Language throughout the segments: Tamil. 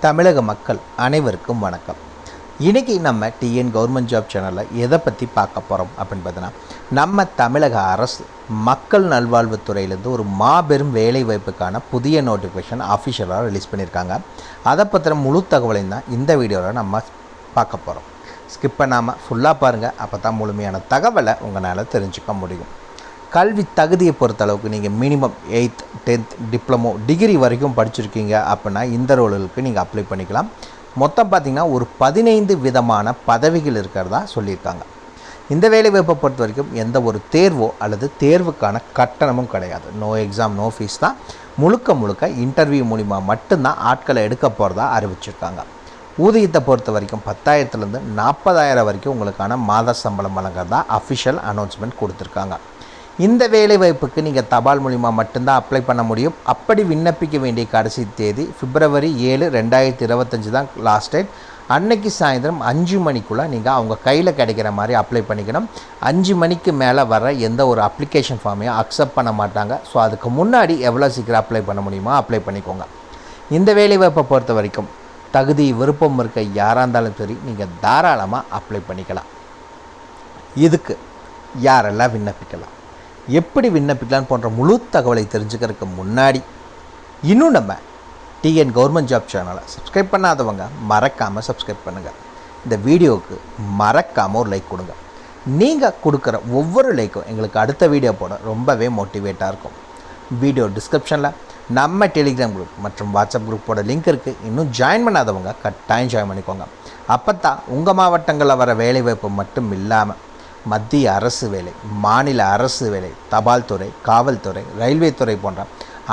தமிழக மக்கள் அனைவருக்கும் வணக்கம். இன்றைக்கி நம்ம டிஎன் கவர்மெண்ட் ஜாப் சேனலில் எதை பற்றி பார்க்க போகிறோம் அப்படின்னு பார்த்தீங்கன்னா, நம்ம தமிழக அரசு மக்கள் நல்வாழ்வுத்துறையிலேருந்து ஒரு மாபெரும் வேலைவாய்ப்புக்கான புதிய நோட்டிஃபிகேஷன் அஃபிஷியலாக ரிலீஸ் பண்ணியிருக்காங்க. அதை பற்றின முழு தகவலையும் தான் இந்த வீடியோவில் நம்ம பார்க்க போகிறோம். ஸ்கிப் பண்ணாமல் ஃபுல்லாக பாருங்கள், அப்போ தான் முழுமையான தகவலை உங்களால் தெரிஞ்சுக்க முடியும். கல்வி தகுதியை பொறுத்தளவுக்கு நீங்கள் minimum 8th 10th diploma degree வரைக்கும் படிச்சிருக்கீங்க அப்படின்னா இந்த ரோலுக்கு நீங்கள் அப்ளை பண்ணிக்கலாம். மொத்தம் பார்த்திங்கன்னா ஒரு 15 விதமான பதவிகள் இருக்கிறதா சொல்லியிருக்காங்க. இந்த வேலைவாய்ப்பை பொறுத்த வரைக்கும் எந்த ஒரு தேர்வோ அல்லது தேர்வுக்கான கட்டணமும் கிடையாது. நோ எக்ஸாம் நோ ஃபீஸ் தான். முழுக்க இன்டர்வியூ மூலிமா மட்டும்தான் ஆட்களை எடுக்க போகிறதா அறிவிச்சிருக்காங்க. ஊதியத்தை பொறுத்த வரைக்கும் 10,000லேருந்து 40,000 வரைக்கும் உங்களுக்கான மாத சம்பளம் வழங்குறதா அஃபிஷியல் அனௌன்ஸ்மெண்ட் கொடுத்துருக்காங்க. இந்த வேலைவாய்ப்புக்கு நீங்கள் தபால் மூலிமா மட்டும்தான் அப்ளை பண்ண முடியும். அப்படி விண்ணப்பிக்க வேண்டிய கடைசி தேதி February 7, 2025 தான் லாஸ்ட் டேட். அன்னைக்கு சாயந்தரம் 5 மணிக்குள்ளே நீங்கள் அவங்க கையில் கிடைக்கிற மாதிரி அப்ளை பண்ணிக்கணும். 5 மணிக்கு மேலே வர எந்த ஒரு அப்ளிகேஷன் ஃபார்மையும் அக்செப்ட் பண்ண மாட்டாங்க. ஸோ அதுக்கு முன்னாடி எவ்வளோ சீக்கிரம் அப்ளை பண்ண முடியுமோ அப்ளை பண்ணிக்கோங்க. இந்த வேலைவாய்ப்பை பொறுத்த வரைக்கும் தகுதி விருப்பம் இருக்க யாராக இருந்தாலும் சரி நீங்கள் தாராளமாக அப்ளை பண்ணிக்கலாம். இதுக்கு யாரெல்லாம் விண்ணப்பிக்கலாம், எப்படி விண்ணப்பிக்கலாம் போன்ற முழு தகவலை தெரிஞ்சுக்கிறதுக்கு முன்னாடி இன்னும் நம்ம டிஎன் கவர்மெண்ட் ஜாப் சேனலை சப்ஸ்கிரைப் பண்ணாதவங்க மறக்காமல் சப்ஸ்கிரைப் பண்ணுங்கள். இந்த வீடியோவுக்கு மறக்காமல் ஒரு லைக் கொடுங்க. நீங்கள் கொடுக்குற ஒவ்வொரு லைக்கும் எங்களுக்கு அடுத்த வீடியோ போட ரொம்பவே மோட்டிவேட்டாக இருக்கும். வீடியோ டிஸ்கிரிப்ஷனில் நம்ம டெலிகிராம் குரூப் மற்றும் வாட்ஸ்அப் குரூப்போட லிங்க் இருக்குது. இன்னும் ஜாயின் பண்ணாதவங்க கட்டாயம் ஜாயின் பண்ணிக்கோங்க. அப்போ தான் உங்கள் மாவட்டங்களில் வர வேலைவாய்ப்பு மட்டும் இல்லாமல் மத்திய அரசு வேலை, மாநில அரசு வேலை, தபால் துறை, காவல்துறை, ரயில்வே துறை போன்ற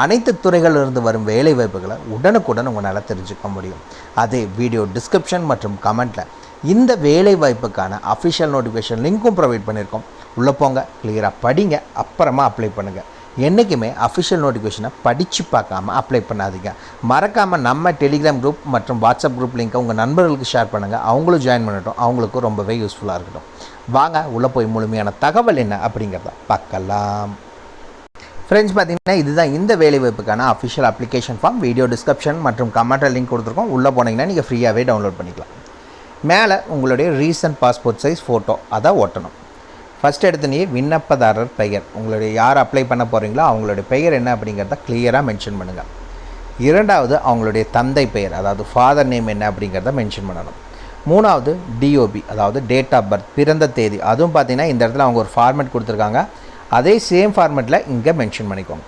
அனைத்து துறைகளிலிருந்து வரும் வேலைவாய்ப்புகளை உடனுக்குடன் உங்களால் தெரிஞ்சுக்க முடியும். அதே வீடியோ டிஸ்கிரிப்ஷன் மற்றும் கமெண்ட்டில் இந்த வேலைவாய்ப்புக்கான அஃபிஷியல் நோட்டிஃபிகேஷன் லிங்க்கும் ப்ரொவைட் பண்ணியிருக்கோம். உள்ளே போங்க, கிளியராக படிங்க, அப்புறமா அப்ளை பண்ணுங்கள். என்றைக்குமே அஃபிஷியல் நோட்டிஃபிகேஷனை படித்து பார்க்காம அப்ளை பண்ணாதீங்க. மறக்காமல் நம்ம டெலிகிராம் குரூப் மற்றும் வாட்ஸ்அப் குரூப் லிங்க்கை உங்கள் நண்பர்களுக்கு ஷேர் பண்ணுங்கள். அவங்களும் ஜாயின் பண்ணட்டும், அவங்களுக்கும் ரொம்பவே யூஸ்ஃபுல்லாக இருக்கட்டும். வாங்க உள்ளே போய் முழுமையான தகவல் என்ன அப்படிங்கிறத பார்க்கலாம். ஃப்ரெண்ட்ஸ், பார்த்தீங்கன்னா இதுதான் இந்த வேலைவாய்ப்புக்கான official application form. Video description மற்றும் கமெண்ட்டில் லிங்க் கொடுத்துருக்கோம். உள்ளே போனீங்கன்னா நீங்கள் ஃப்ரீயாகவே டவுன்லோட் பண்ணிக்கலாம். மேலே உங்களுடைய ரீசன்ட் பாஸ்போர்ட் சைஸ் ஃபோட்டோ அதை ஒட்டணும். ஃபஸ்ட் எடுத்துனே விண்ணப்பதாரர் பெயர், உங்களுடைய யார் அப்ளை பண்ண போகிறீங்களோ அவங்களுடைய பெயர் என்ன அப்படிங்கிறத கிளியராக மென்ஷன் பண்ணுங்கள். இரண்டாவது அவங்களுடைய தந்தை பெயர், அதாவது ஃபாதர் நேம் என்ன அப்படிங்கிறத மென்ஷன் பண்ணணும். மூணாவது டிஓபி, அதாவது டேட் ஆஃப் பர்த், பிறந்த தேதி. அதுவும் பார்த்திங்கன்னா இந்த இடத்துல அவங்க ஒரு ஃபார்மேட் கொடுத்துருக்காங்க, அதே சேம் ஃபார்மேட்டில் இங்கே மென்ஷன் பண்ணிக்கோங்க.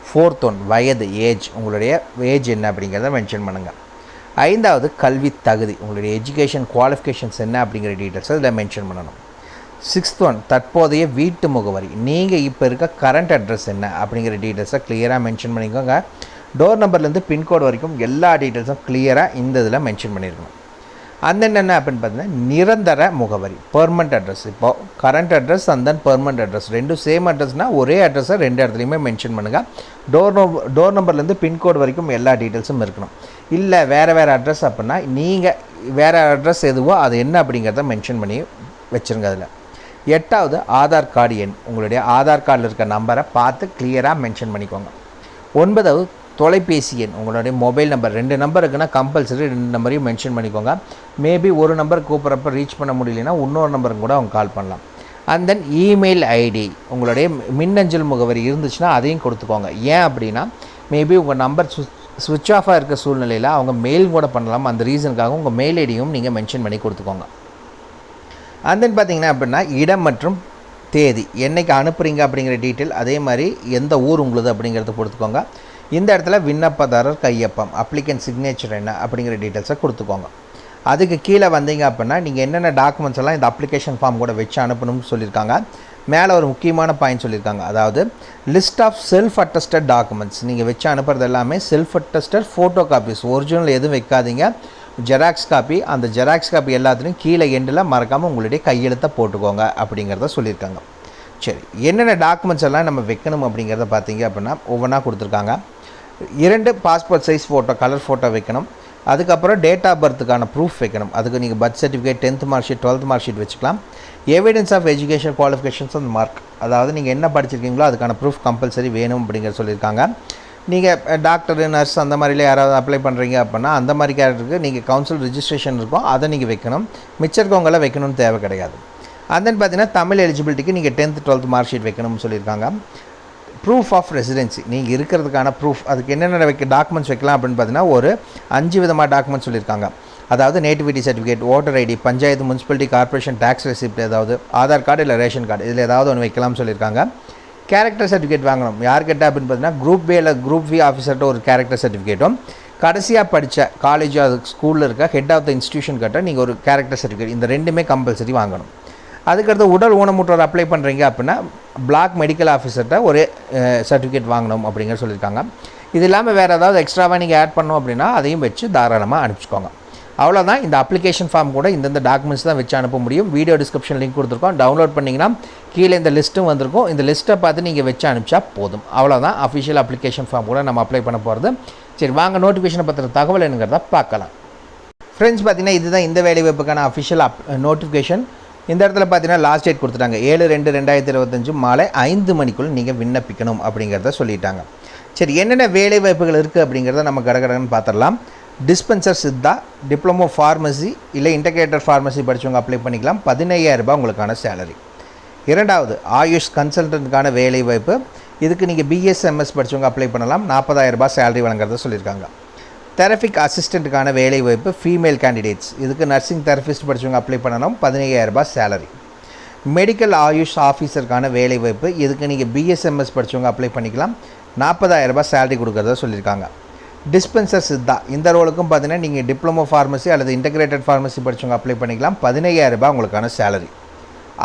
ஃபோர்த் ஒன் வயது, ஏஜ், உங்களுடைய ஏஜ் என்ன அப்படிங்கிறத மென்ஷன் பண்ணுங்கள். ஐந்தாவது கல்வி தகுதி, உங்களுடைய எஜுகேஷன் குவாலிஃபிகேஷன்ஸ் என்ன அப்படிங்கிற டீட்டெயில்ஸை இதில் மென்ஷன் பண்ணணும். சிக்ஸ்த் ஒன் தற்போதைய வீட்டு முகவரி, நீங்கள் இப்போ இருக்க கரண்ட் அட்ரஸ் என்ன அப்படிங்கிற டீட்டெயில்ஸை கிளியராக மென்ஷன் பண்ணிக்கோங்க. டோர் நம்பர்லேருந்து பின்கோடு வரைக்கும் எல்லா டீட்டெயில்ஸும் கிளியராக இந்த இதில் மென்ஷன் பண்ணியிருக்கணும். அந்த என்ன அப்படின்னு பார்த்தீங்கன்னா நிரந்தர முகவரி, பெர்மனண்ட் அட்ரஸ். இப்போது current address and then permanent address ரெண்டும் சேம் அட்ரஸ்னால் ஒரே அட்ரஸை ரெண்டு இடத்துலையுமே மென்ஷன் பண்ணுங்கள். டோர் நம்பர்லேருந்து பின்கோடு வரைக்கும் எல்லா டீட்டெயில்ஸும் இருக்கணும். இல்லை வேறு அட்ரஸ் அப்படின்னா நீங்கள் வேறு அட்ரஸ் எதுவோ அது என்ன அப்படிங்கிறத மென்ஷன் பண்ணி வச்சுருங்க. அதில் எட்டாவது ஆதார் கார்டு எண், உங்களுடைய ஆதார் கார்டில் இருக்க நம்பரை பார்த்து கிளியராக மென்ஷன் பண்ணிக்கோங்க. ஒன்பதாவது தொலைபேசி எண், உங்களுடைய மொபைல் நம்பர். 2 நம்பர் இருக்குன்னா கம்பல்சரி 2 நம்பரையும் மென்ஷன் பண்ணிக்கோங்க. மேபி ஒரு நம்பர் கூப்பிட்றப்ப ரீச் பண்ண முடியலன்னா இன்னொரு நம்பருக்கு கூட அவங்க கால் பண்ணலாம். அண்ட் தென் இமெயில் ஐடி, உங்களுடைய மின்னஞ்சல் முகவரி இருந்துச்சுன்னா அதையும் கொடுத்துக்கோங்க. ஏன் அப்படின்னா மேபி உங்கள் நம்பர் ஸ்விட்ச் ஆஃபாக இருக்க சூழ்நிலையில் அவங்க மெயில் கூட பண்ணலாம். அந்த ரீசனுக்காக உங்கள் மெயில் ஐடியும் நீங்கள் மென்ஷன் பண்ணி கொடுத்துக்கோங்க. அண்ட் தென் பார்த்திங்கன்னா அப்படின்னா இடம் மற்றும் தேதி, என்றைக்கு அனுப்புகிறீங்க அப்படிங்கிற டீட்டெயில், அதே மாதிரி எந்த ஊர் உங்களுது அப்படிங்கிறத கொடுத்துக்கோங்க. இந்த இடத்துல விண்ணப்பதாரர் கையொப்பம், அப்ளிகன்ட் சிக்னேச்சர் என்ன அப்படிங்கிற டீட்டெயில்ஸை கொடுத்துக்கோங்க. அதுக்கு கீழே வந்தீங்க அப்படின்னா நீங்கள் என்னென்ன டாக்குமெண்ட்ஸ் எல்லாம் இந்த அப்ளிகேஷன் ஃபார்ம் கூட வச்சு அனுப்பணும்னு சொல்லியிருக்காங்க. மேலே ஒரு முக்கியமான பாயிண்ட் சொல்லியிருக்காங்க, அதாவது list of self attested documents. நீங்கள் வச்சு அனுப்புறது எல்லாமே self attested photo copies, original எதுவும் வைக்காதீங்க. ஜெராக்ஸ் காப்பி, அந்த ஜெராக்ஸ் காப்பி எல்லாத்துலேயும் கீழே எண்டில் மறக்காமல் உங்களுடைய கையெழுத்தை போட்டுக்கோங்க அப்படிங்கிறத சொல்லியிருக்காங்க. சரி, என்னென்ன டாக்குமெண்ட்ஸ் எல்லாம் நம்ம வைக்கணும் அப்படிங்கிறத பார்த்தீங்க அப்படின்னா ஒவ்வொன்றா கொடுத்துருக்காங்க. 2 passport size photo, colour photo வைக்கணும். அதுக்கப்புறம் டேட் ஆஃப் பர்த்துக்கான ப்ரூஃப் வைக்கணும். அதுக்கு நீங்கள் birth certificate, 10th mark sheet, 12th mark sheet வச்சுக்கலாம். Evidence of education qualifications and mark, அதாவது நீங்கள் என்ன படிச்சிருக்கீங்களோ அதுக்கான ப்ரூஃப் கம்பல்சரி வேணும் அப்படிங்கிற சொல்லியிருக்காங்க. நீங்கள் டாக்டரு நர்ஸ் அந்த மாதிரில யாராவது அப்ளை பண்ணுறீங்க அப்படின்னா அந்த மாதிரி கேரக்டருக்கு நீங்கள் கவுன்சில் ரிஜிஸ்ட்ரேஷன் இருக்கும், அதை நீங்கள் வைக்கணும். மிச்சம் இருக்கவங்களாம் வைக்கணும்னு தேவை கிடையாது. அண்ட் தென் பார்த்தீங்கன்னா தமிழ் எலிஜிபிலிட்டிக்கு நீங்கள் 10th 12th மார்க் ஷீட் வைக்கணும்னு சொல்லியிருக்காங்க. ப்ரூஃப் ஆஃப் ரெசிடென்சி நீங்கள் இருக்கிறதுக்கான ப்ரூஃப், அதுக்கு என்னென்ன டாக்குமெண்ட்ஸ் வைக்கலாம் அப்படின்னு பார்த்தீங்கன்னா ஒரு 5 விதமாக டாக்குமெண்ட்ஸ் சொல்லியிருக்காங்க. அதாவது nativity certificate, voter ID, panchayat, municipality, corporation tax receipt, ஏதாவது ஆதார் கார்டு இல்லை ரேஷன் கார்டு, இதில் ஏதாவது ஒன்று வைக்கலாம்னு சொல்லியிருக்காங்க. கேரக்டர் சர்டிஃபிகேட் வாங்கணும். யார்கிட்ட அப்படின்னு பார்த்தீங்கன்னா குரூப் பி இல்லை குரூப் வி ஆஃபீஸர்கிட்ட ஒரு கேரக்டர் சர்டிஃபிகேட்டும், கடைசியாக படித்த காலேஜ் அது ஸ்கூலில் இருக்க ஹெட் ஆஃப் த இன்ஸ்டியூஷன் கிட்ட நீங்கள் ஒரு கேரக்டர் சர்டிஃபிகேட், இந்த ரெண்டுமே கம்பல்சரி வாங்கணும். அதுக்கடுத்து உடல் ஊனமுற்றோர் அப்ளை பண்ணுறீங்க அப்படின்னா பிளாக் மெடிக்கல் ஆஃபீஸர்கிட்ட ஒரு சர்டிஃபிகேட் வாங்கணும் அப்படிங்கிற சொல்லியிருக்காங்க. இது இல்லாமல் வேறு ஏதாவது எக்ஸ்ட்ராவாக நீங்கள் ஆட் பண்ணோம் அப்படின்னா அதையும் வச்சு தாராளமாக அனுப்பிச்சிக்கோங்க. அவ்வளோதான். இந்த அப்ளிகேஷன் ஃபார்ம் கூட இந்தந்த டாக்குமெண்ட்ஸ் தான் வச்சு அனுப்ப முடியும். வீடியோ டிஸ்கிரிப்ஷன் லிங்க் கொடுத்துருக்கோம், டவுன்லோட் பண்ணிங்கன்னா கீழே இந்த லிஸ்ட்டும் வந்திருக்கும். இந்த லிஸ்ட்டை பார்த்து நீங்கள் வச்சு அனுப்பிச்சா போதும். அவ்வளோதான் அஃபிஷியல் அப்ளிகேஷன் ஃபார்ம் கூட நம்ம அப்ளை பண்ண போகிறது. சரி வாங்க நோட்டிஃபிகேஷனை பற்றின தகவல் என்னங்கிறத பார்க்கலாம். ஃப்ரெண்ட்ஸ் பார்த்தீங்கன்னா இதுதான் இந்த வேலைவாய்ப்புக்கான அஃபிஷியல் நோட்டிஃபிகேஷன். இந்த இடத்துல பார்த்தீங்கன்னா லாஸ்ட் டேட் கொடுத்துட்டாங்க 7/2/2025 மாலை 5 மணிக்குள்ளே நீங்கள் விண்ணப்பிக்கணும் அப்படிங்கிறத சொல்லிட்டாங்க. சரி என்னென்ன வேலைவாய்ப்புகள் இருக்குது அப்படிங்கிறத நம்ம கடகடன்னு பார்த்துடலாம். டிஸ்பென்சர் சித்தா, டிப்ளமோ ஃபார்மசி இல்லை இன்டகிரேட்டட் ஃபார்மசி படித்தவங்க அப்ளை பண்ணிக்கலாம். 15,000 ரூபாய் உங்களுக்கான சேலரி. இரண்டாவது ஆயுஷ் கன்சல்டன்ட்டுக்கான வேலைவாய்ப்பு, இதுக்கு நீங்கள் பிஎஸ்எம்எஸ் படித்தவங்க அப்ளை பண்ணலாம். 40,000 ரூபாய் சேலரி வழங்குறத சொல்லியிருக்காங்க. தெரபிக் அசிஸ்டண்ட்டுக்கான வேலைவாய்ப்பு ஃபீமேல் கேண்டிடேட்ஸ், இதுக்கு நர்சிங் தெரபிஸ்ட் படித்தவங்க அப்ளை பண்ணணும். 15,000 ரூபாய் சேலரி. மெடிக்கல் ஆயுஷ் ஆஃபீஸருக்கான வேலைவாய்ப்பு, இதுக்கு நீங்கள் பிஎஸ்எம்எஸ் படித்தவங்க அப்ளை பண்ணிக்கலாம். 40,000 ரூபாய் சேலரி கொடுக்குறதா சொல்லியிருக்காங்க. டிஸ்பென்சர் சித்தா, இந்த ரோலுக்கும் பார்த்தீங்கன்னா நீங்கள் டிப்ளமோ ஃபார்மசி அல்லது இன்டகிரேட்டட் ஃபார்மசி படித்தவங்க அப்ளை பண்ணிக்கலாம். 15,000 ரூபாய் உங்களுக்கான சேலரி.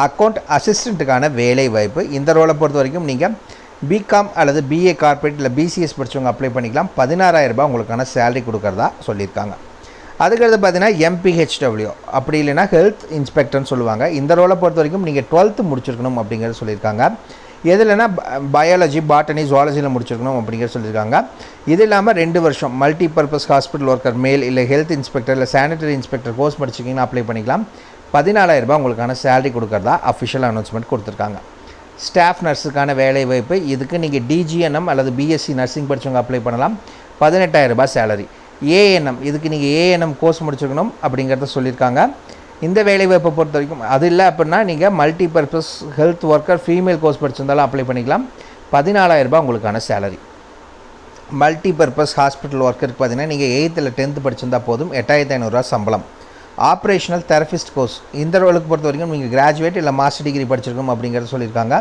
அக்கௌண்ட் அசிஸ்டண்ட்டுக்கான வேலைவாய்ப்பு, இந்த ரோலை பொறுத்த வரைக்கும் நீங்கள் பிகாம் அல்லது பிஏ கார்பரேட் இல்லை பிசிஎஸ் படித்தவங்க அப்ளை பண்ணிக்கலாம். 16,000 ரூபாய் உங்களுக்கான சேலரி கொடுக்குறதா சொல்லியிருக்காங்க. அதுக்கடுத்து பார்த்தீங்கன்னா எம்பிஹெச்டபிள்யூ அப்படி இல்லைனா ஹெல்த் இன்ஸ்பெக்டர்னு சொல்லுவாங்க. இந்த ரோலை பொறுத்த வரைக்கும் நீங்கள் 12th முடிச்சிருக்கணும் அப்படிங்கிறது சொல்லியிருக்காங்க. எது இல்லைனா பயாலஜி, பாட்டனி, ஜுவாலஜியில் முடிச்சிருக்கணும் அப்படிங்கிறது சொல்லியிருக்காங்க. இது இல்லாமல் 2 வருஷம் மல்டி பர்பஸ் ஹாஸ்பிட்டல் ஒர்க்கர் மேல் இல்லை ஹெல்த் இன்ஸ்பெக்டர் இல்லை சானிட்டரி இன்ஸ்பெக்டர் கோர்ஸ் படிச்சிங்கன்னா அப்ளை பண்ணிக்கலாம். 14,000 ரூபாய் உங்களுக்கான சேலரி கொடுக்குறதா அஃபிஷியல் அனௌன்ஸ்மெண்ட் கொடுத்துருக்காங்க. ஸ்டாஃப் நர்ஸுக்கான வேலைவாய்ப்பு, இதுக்கு நீங்கள் டிஜிஎன்எம் அல்லது பிஎஸ்சி நர்சிங் படித்தவங்க அப்ளை பண்ணலாம். 18,000 ரூபாய் சேலரி. ஏஎன்எம், இதுக்கு நீங்கள் ஏஎன்எம் கோர்ஸ் முடிச்சிருக்கணும் அப்படிங்கிறத சொல்லியிருக்காங்க. இந்த வேலைவாய்ப்பை பொறுத்த வரைக்கும் அது இல்லை அப்படின்னா நீங்கள் multi purpose health worker female course படிச்சிருந்தாலும் அப்ளை பண்ணிக்கலாம். 14,000 ரூபாய் உங்களுக்கான சேலரி. மல்டி பர்பஸ் ஹாஸ்பிட்டல் ஒர்க்கருக்கு பார்த்தீங்கன்னா நீங்கள் 8th இல்லை 10th படிச்சிருந்தால் போதும். 8,500 ரூபா சம்பளம். ஆப்ரேஷனல் தெரபிஸ்ட் கோர்ஸ், இந்த ரோலுக்கு பொறுத்த வரைக்கும் நீங்கள் கிராஜுவேட் இல்லை மாஸ்டர் டிகிரி படிச்சிருக்கணும் அப்படிங்கிறத சொல்லியிருக்காங்க.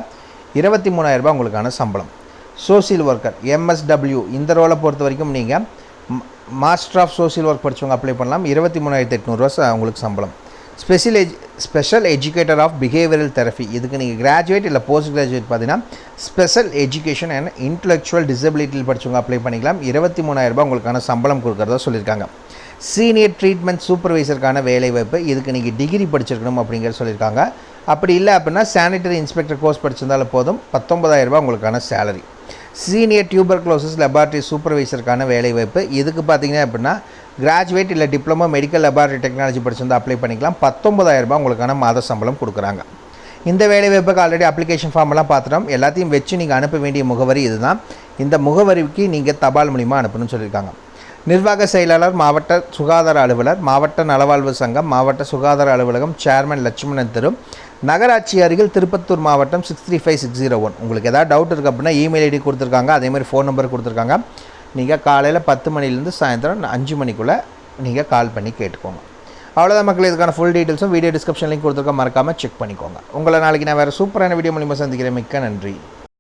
23,000 ரூபாய் உங்களுக்கான சம்பளம். சோசியல் ஒர்க்கர் எம்எஸ்டபிள்யூ, இந்த ரோலை பொறுத்த வரைக்கும் நீங்கள் மாஸ்டர் ஆஃப் சோசியல் ஒர்க் படித்தவங்க அப்ளை பண்ணலாம். 23,800 ரூபா உங்களுக்கு சம்பளம். Special educator of behavioural therapy, இதுக்கு நீங்கள் கிராஜுவேட் இல்லை போஸ்ட் கிராஜுவேட் பார்த்தீங்கன்னா ஸ்பெஷல் எஜுகேஷன் அண்ட் இன்டலெக்சுவல் டிசபிலிட்டியில் படித்தவங்க அப்ளை பண்ணிக்கலாம். 23,000 ரூபாய் உங்களுக்கான சம்பளம் கொடுக்குறதா சொல்லியிருக்காங்க. சீனியர் ட்ரீட்மெண்ட் சூப்பர்வைசருக்கான வேலைவாய்ப்பு, இதுக்கு நீங்கள் டிகிரி படிச்சிருக்கணும் அப்படிங்கிற சொல்லியிருக்காங்க. அப்படி இல்லை அப்படின்னா சானிட்டரி இன்ஸ்பெக்டர் கோர்ஸ் படிச்சிருந்தாலும் போதும். 19,000 ரூபாய் உங்களுக்கான சேலரி. சீனியர் டியூபர்குலோசிஸ் லெபார்ட்டரி சூப்பர்வைசருக்கான வேலைவாய்ப்பு, இதுக்கு பார்த்தீங்கன்னா அப்படின்னா கிராஜுவேட் இல்லை டிப்ளமோ மெடிக்கல் லெபார்ட்டரி டெக்னாலஜி படிச்சிருந்தால் அப்ளை பண்ணிக்கலாம். 19,000 ரூபாய் உங்களுக்கான மாத சம்பளம் கொடுக்குறாங்க. இந்த வேலைவாய்ப்புக்கு ஆல்ரெடி அப்ளிகேஷன் ஃபார்மெல்லாம் பார்த்துட்டோம். எல்லாத்தையும் வச்சு நீங்கள் அனுப்ப வேண்டிய முகவரி இதுதான். இந்த முகவரிக்கு நீங்கள் தபால் மூலிமா அனுப்பணும்னு சொல்லியிருக்காங்க. நிர்வாக செயலாளர், மாவட்ட சுகாதார அலுவலர், மாவட்ட நலவாழ்வு சங்கம், மாவட்ட சுகாதார அலுவலகம், சேர்மன் லட்சுமணன் தெரு, நகராட்சி அருகில், திருப்பத்தூர் மாவட்டம் 635601. உங்களுக்கு ஏதாவது டவுட் இருக்குது அப்படின்னா இமெயில் ஐடி கொடுத்துருக்காங்க, அதேமாதிரி ஃபோன் நம்பர் கொடுத்துருக்காங்க. நீங்கள் காலையில் 10 மணிலேருந்து சாயந்தரம் 5 மணிக்குள்ளே நீங்கள் கால் பண்ணி கேட்டுக்கோங்க. அவ்வளோதான் மக்கள். இதுக்கான ஃபுல் டீட்டெயில்ஸும் வீடியோ டிஸ்கிரிப்ஷன் லிங்க் கொடுத்துருக்க மறக்காமல் செக் பண்ணிக்கோங்க. உங்களை நாளைக்கு நான் வேறு சூப்பரான வீடியோ மூலிமா சந்திக்கிறேன். மிக்க நன்றி.